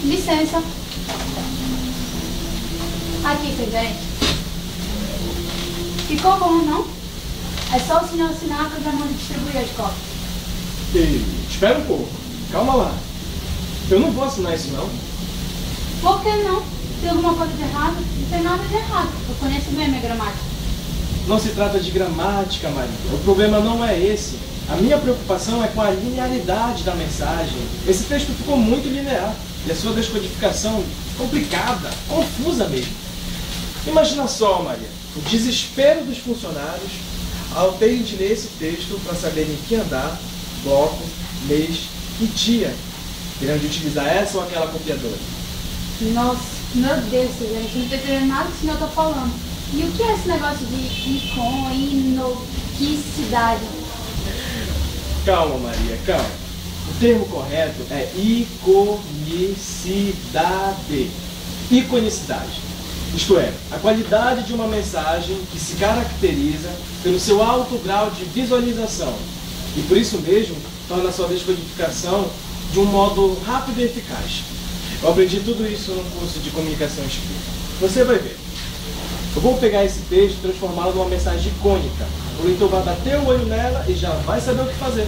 Licença. Aqui, presidente. Ficou bom, não? É só o senhor assinar que eu já mando distribuir as cópias. Ei, espera um pouco. Calma lá. Eu não vou assinar isso, não. Por que não? Tem alguma coisa de errado? Não tem nada de errado. Eu conheço bem a minha gramática. Não se trata de gramática, Maria. O problema não é esse. A minha preocupação é com a linearidade da mensagem. Esse texto ficou muito linear. E a sua descodificação complicada, confusa mesmo. Imagina só, Maria, o desespero dos funcionários ao terem de ler esse texto para saberem que andar, bloco, mês e dia terão de utilizar essa ou aquela copiadora. Nossa, meu Deus, presidente, não estou entendendo nada do que o senhor está falando. E o que é esse negócio de iconicidade? Calma, Maria, calma. O termo correto é iconicidade. Iconicidade. Isto é, a qualidade de uma mensagem que se caracteriza pelo seu alto grau de visualização e por isso mesmo torna a sua descodificação de um modo rápido e eficaz. Eu aprendi tudo isso num curso de comunicação escrita. Você vai ver. Eu vou pegar esse texto e transformá-lo numa mensagem icônica. O leitor vai bater o olho nela e já vai saber o que fazer.